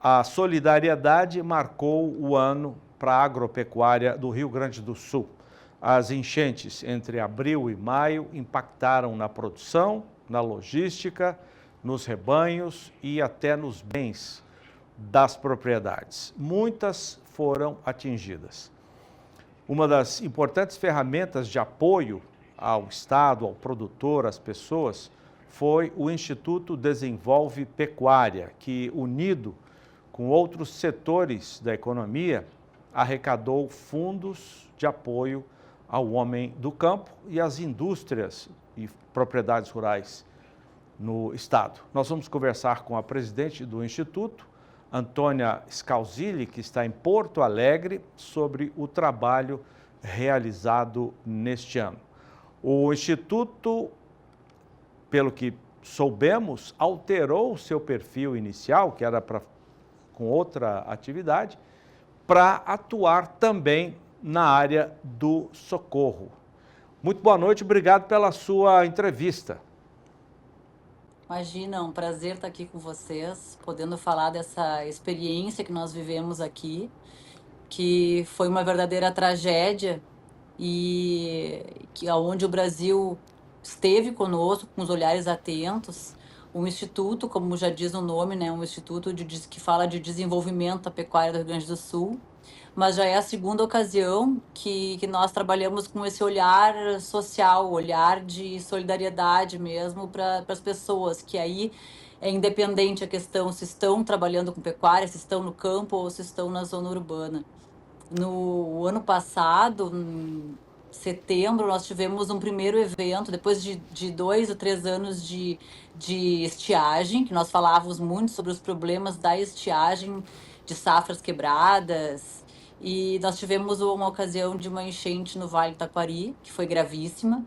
A solidariedade marcou o ano para a agropecuária do Rio Grande do Sul. As enchentes entre abril e maio impactaram na produção, na logística, nos rebanhos e até nos bens das propriedades. Muitas foram atingidas. Uma das importantes ferramentas de apoio ao Estado, ao produtor, às pessoas, foi o Instituto Desenvolve Pecuária, que, unido com outros setores da economia, arrecadou fundos de apoio ao homem do campo e às indústrias e propriedades rurais no Estado. Nós vamos conversar com a presidente do Instituto, Antônia Scalzilli, que está em Porto Alegre, sobre o trabalho realizado neste ano. O Instituto, pelo que soubemos, alterou o seu perfil inicial, que era com outra atividade, para atuar também na área do socorro. Muito boa noite, obrigado pela sua entrevista. Imagina, é um prazer estar aqui com vocês, podendo falar dessa experiência que nós vivemos aqui, que foi uma verdadeira tragédia e que onde o Brasil esteve conosco, com os olhares atentos. O Instituto, como já diz o nome, né, um instituto que fala de desenvolvimento da pecuária do Rio Grande do Sul, mas já é a segunda ocasião que nós trabalhamos com esse olhar social, olhar de solidariedade mesmo para as pessoas, que aí é independente a questão se estão trabalhando com pecuária, se estão no campo ou se estão na zona urbana. No ano passado, em setembro, nós tivemos um primeiro evento, depois de 2 ou 3 anos de estiagem, que nós falávamos muito sobre os problemas da estiagem, de safras quebradas, e nós tivemos uma ocasião de uma enchente no Vale do Taquari, que foi gravíssima,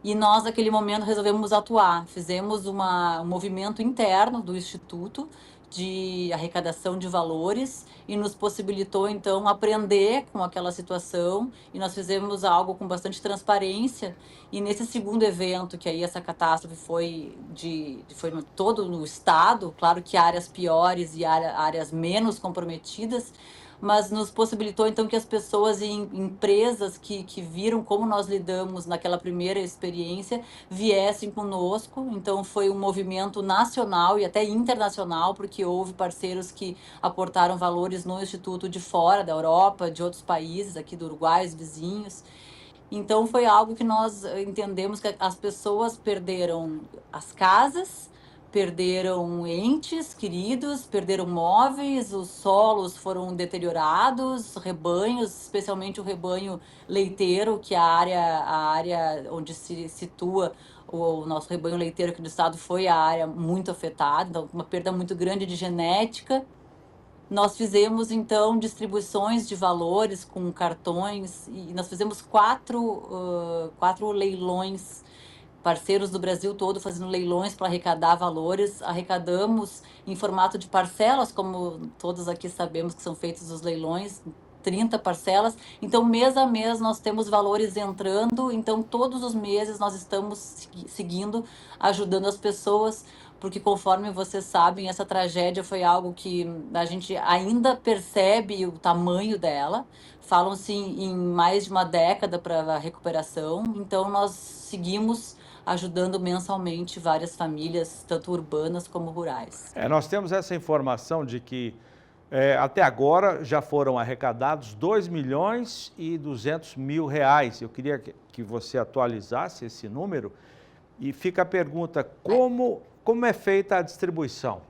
e nós, naquele momento, resolvemos atuar. Fizemos um movimento interno do Instituto de arrecadação de valores e nos possibilitou, então, aprender com aquela situação, e nós fizemos algo com bastante transparência. E nesse segundo evento, que aí essa catástrofe foi todo no estado, claro que áreas piores e áreas menos comprometidas, mas nos possibilitou, então, que as pessoas e empresas que viram como nós lidamos naquela primeira experiência viessem conosco. Então, foi um movimento nacional e até internacional, porque houve parceiros que aportaram valores no Instituto de fora da Europa, de outros países, aqui do Uruguai, os vizinhos. Então, foi algo que nós entendemos que as pessoas perderam as casas, perderam entes queridos, perderam móveis, os solos foram deteriorados, rebanhos, especialmente o rebanho leiteiro, que é a área onde se situa o nosso rebanho leiteiro aqui do estado foi a área muito afetada, então uma perda muito grande de genética. Nós fizemos, então, distribuições de valores com cartões, e nós fizemos quatro leilões, parceiros do Brasil todo fazendo leilões para arrecadar valores. Arrecadamos em formato de parcelas, como todos aqui sabemos que são feitos os leilões, 30 parcelas. Então, mês a mês, nós temos valores entrando. Então, todos os meses, nós estamos seguindo, ajudando as pessoas, porque, conforme vocês sabem, essa tragédia foi algo que a gente ainda percebe o tamanho dela. Falam-se em mais de uma década para a recuperação. Então, nós seguimos ajudando mensalmente várias famílias, tanto urbanas como rurais. Nós temos essa informação de que até agora já foram arrecadados 2 milhões e 200 mil reais. Eu queria que você atualizasse esse número e fica a pergunta, como é feita a distribuição?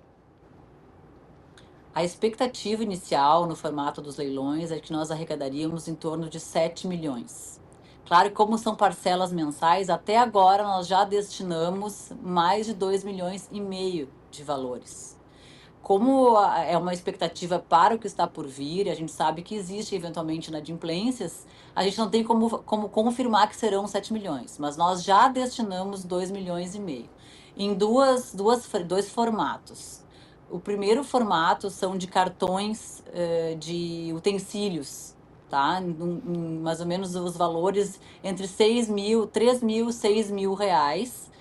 A expectativa inicial no formato dos leilões é que nós arrecadaríamos em torno de 7 milhões. Claro que como são parcelas mensais, até agora nós já destinamos mais de 2 milhões e meio de valores. Como é uma expectativa para o que está por vir, a gente sabe que existe eventualmente inadimplências, a gente não tem como confirmar que serão 7 milhões, mas nós já destinamos 2 milhões e meio em dois formatos. O primeiro formato são de cartões de utensílios, tá? Mais ou menos os valores entre 3 mil, 6 mil reais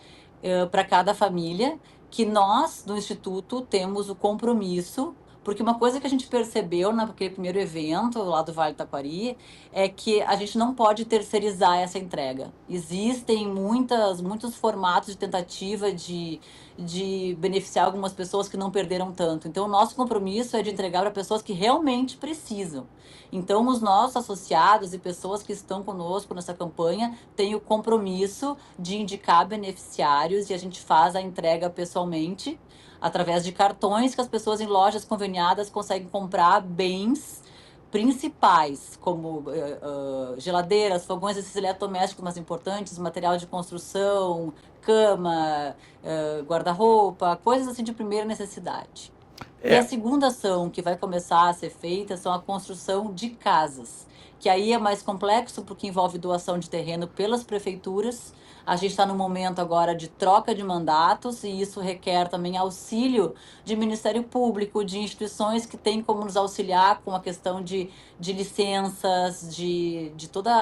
para cada família, que nós, do Instituto, temos o compromisso, Porque uma coisa que a gente percebeu naquele primeiro evento lá do Vale do Taquari é que a gente não pode terceirizar essa entrega. Existem muitos formatos de tentativa de beneficiar algumas pessoas que não perderam tanto. Então, o nosso compromisso é de entregar para pessoas que realmente precisam. Então, os nossos associados e pessoas que estão conosco nessa campanha têm o compromisso de indicar beneficiários e a gente faz a entrega pessoalmente, através de cartões que as pessoas em lojas conveniadas conseguem comprar bens principais, como geladeiras, fogões, esses eletrodomésticos mais importantes, material de construção, cama, guarda-roupa, coisas assim de primeira necessidade. E a É, segunda ação que vai começar a ser feita são a construção de casas, que aí é mais complexo porque envolve doação de terreno pelas prefeituras. A gente está no momento agora de troca de mandatos e isso requer também auxílio de Ministério Público, de instituições que têm como nos auxiliar com a questão de licenças, de toda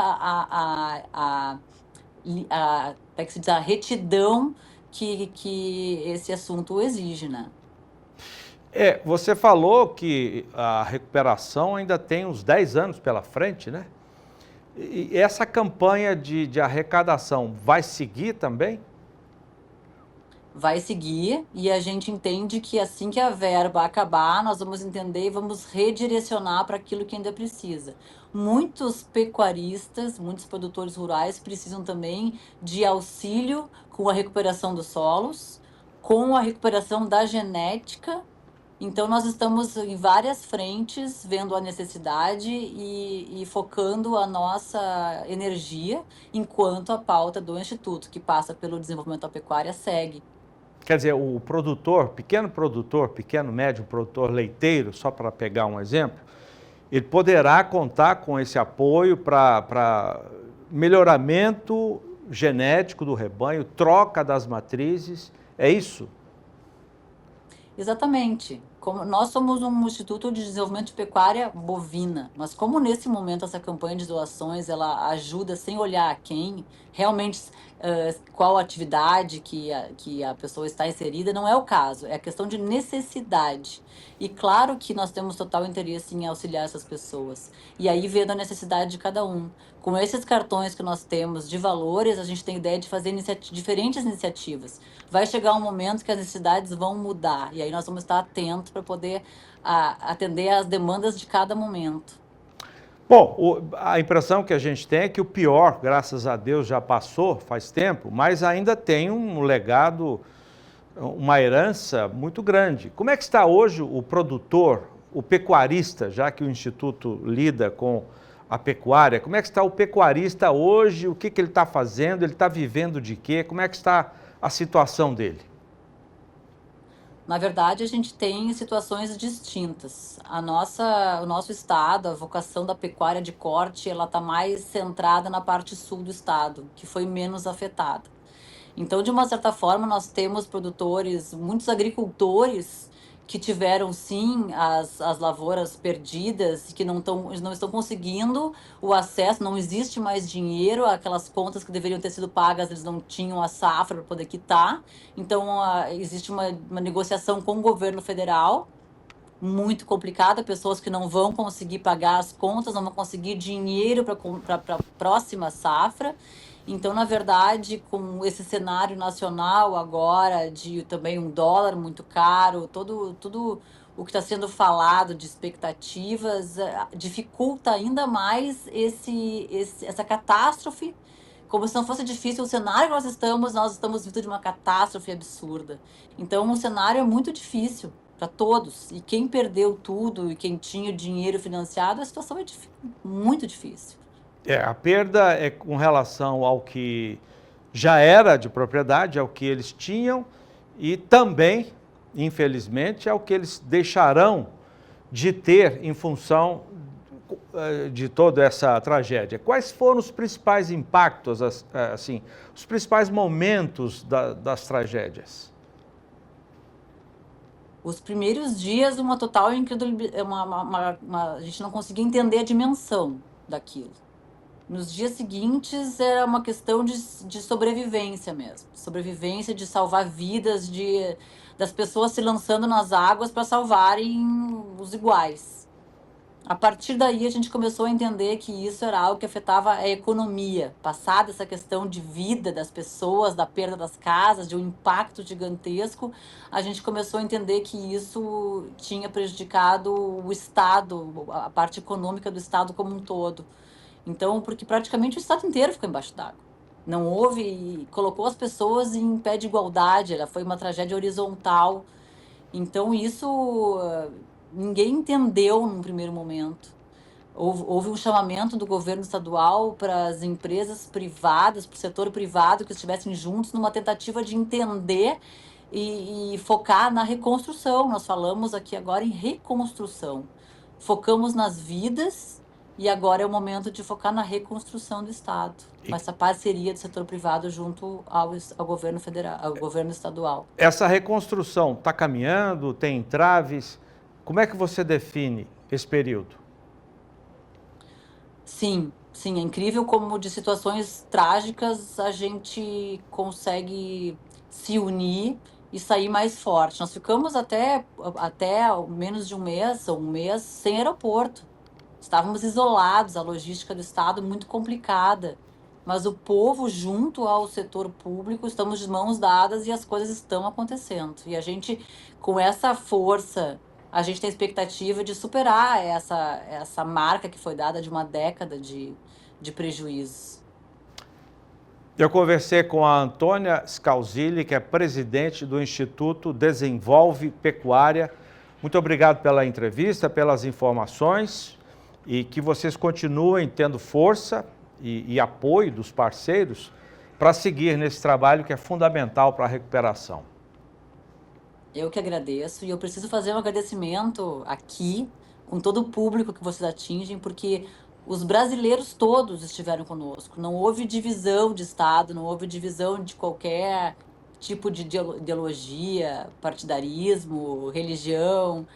como é que se diz, a retidão que esse assunto exige, né? você falou que a recuperação ainda tem uns 10 anos pela frente, né? E essa campanha de arrecadação vai seguir também? Vai seguir e a gente entende que assim que a verba acabar, nós vamos entender e vamos redirecionar para aquilo que ainda precisa. Muitos pecuaristas, muitos produtores rurais precisam também de auxílio com a recuperação dos solos, com a recuperação da genética. Então, nós estamos em várias frentes vendo a necessidade e focando a nossa energia enquanto a pauta do Instituto, que passa pelo desenvolvimento da pecuária, segue. Quer dizer, o produtor, pequeno, médio produtor leiteiro, só para pegar um exemplo, ele poderá contar com esse apoio para melhoramento genético do rebanho, troca das matrizes, é isso? Exatamente. Como nós somos um instituto de desenvolvimento de pecuária bovina, mas como nesse momento essa campanha de doações ela ajuda sem olhar a quem, realmente qual atividade que a pessoa está inserida, não é o caso, é a questão de necessidade. E claro que nós temos total interesse em auxiliar essas pessoas. E aí vendo a necessidade de cada um. Com esses cartões que nós temos de valores, a gente tem ideia de fazer diferentes iniciativas. Vai chegar um momento que as necessidades vão mudar, e aí nós vamos estar atentos para poder atender às demandas de cada momento. Bom, a impressão que a gente tem é que o pior, graças a Deus, já passou faz tempo, mas ainda tem um legado, uma herança muito grande. Como é que está hoje o produtor, o pecuarista, já que o Instituto lida com a pecuária, como é que está o pecuarista hoje, o que ele está fazendo, ele está vivendo de quê, como é que está a situação dele? Na verdade, a gente tem situações distintas. O nosso estado, a vocação da pecuária de corte, ela está mais centrada na parte sul do estado, que foi menos afetada. Então, de uma certa forma, nós temos produtores, muitos agricultores que tiveram sim as lavouras perdidas e que não estão conseguindo o acesso, não existe mais dinheiro, aquelas contas que deveriam ter sido pagas, eles não tinham a safra para poder quitar. Então, existe uma negociação com o governo federal muito complicada, pessoas que não vão conseguir pagar as contas, não vão conseguir dinheiro para a próxima safra. Então, na verdade, com esse cenário nacional agora, de também um dólar muito caro, tudo o que está sendo falado de expectativas, dificulta ainda mais essa catástrofe. Como se não fosse difícil o cenário que nós estamos vindo de uma catástrofe absurda. Então, o cenário é muito difícil para todos. E quem perdeu tudo e quem tinha o dinheiro financiado, a situação é muito difícil. A perda é com relação ao que já era de propriedade, ao que eles tinham e também, infelizmente, ao que eles deixarão de ter em função de toda essa tragédia. Quais foram os principais impactos, assim, os principais momentos das tragédias? Os primeiros dias, uma total incredulidade, a gente não conseguia entender a dimensão daquilo. Nos dias seguintes era uma questão de sobrevivência mesmo, sobrevivência, de salvar vidas, das pessoas se lançando nas águas para salvarem os iguais. A partir daí, a gente começou a entender que isso era algo que afetava a economia. Passada essa questão de vida das pessoas, da perda das casas, de um impacto gigantesco, a gente começou a entender que isso tinha prejudicado o Estado, a parte econômica do Estado como um todo. Então, porque praticamente o Estado inteiro ficou embaixo d'água. Não houve, colocou as pessoas em pé de igualdade, ela foi uma tragédia horizontal. Então, isso ninguém entendeu num primeiro momento. Houve um chamamento do governo estadual para as empresas privadas, para o setor privado, que estivessem juntos numa tentativa de entender e focar na reconstrução. Nós falamos aqui agora em reconstrução. Focamos nas vidas e agora é o momento de focar na reconstrução do Estado. E- Essa parceria do setor privado junto ao governo federal, ao governo estadual. Essa reconstrução está caminhando, tem entraves? Como é que você define esse período? Sim, sim, é incrível como de situações trágicas a gente consegue se unir e sair mais forte. Nós ficamos até menos de um mês, ou um mês, sem aeroporto. Estávamos isolados, a logística do Estado muito complicada. Mas o povo, junto ao setor público, estamos de mãos dadas e as coisas estão acontecendo. E a gente, com essa força, a gente tem a expectativa de superar essa marca que foi dada de uma década de prejuízos. Eu conversei com a Antônia Scalzilli, que é presidente do Instituto Desenvolve Pecuária. Muito obrigado pela entrevista, pelas informações e que vocês continuem tendo força e apoio dos parceiros para seguir nesse trabalho que é fundamental para a recuperação. Eu que agradeço e eu preciso fazer um agradecimento aqui com todo o público que vocês atingem, porque os brasileiros todos estiveram conosco. Não houve divisão de Estado, não houve divisão de qualquer tipo de ideologia, partidarismo, religião.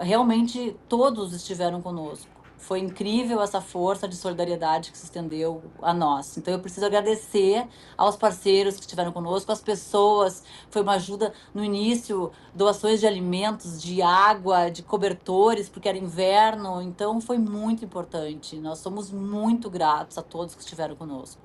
Realmente todos estiveram conosco. Foi incrível essa força de solidariedade que se estendeu a nós. Então eu preciso agradecer aos parceiros que estiveram conosco, às pessoas. Foi uma ajuda no início, doações de alimentos, de água, de cobertores, porque era inverno. Então foi muito importante. Nós somos muito gratos a todos que estiveram conosco.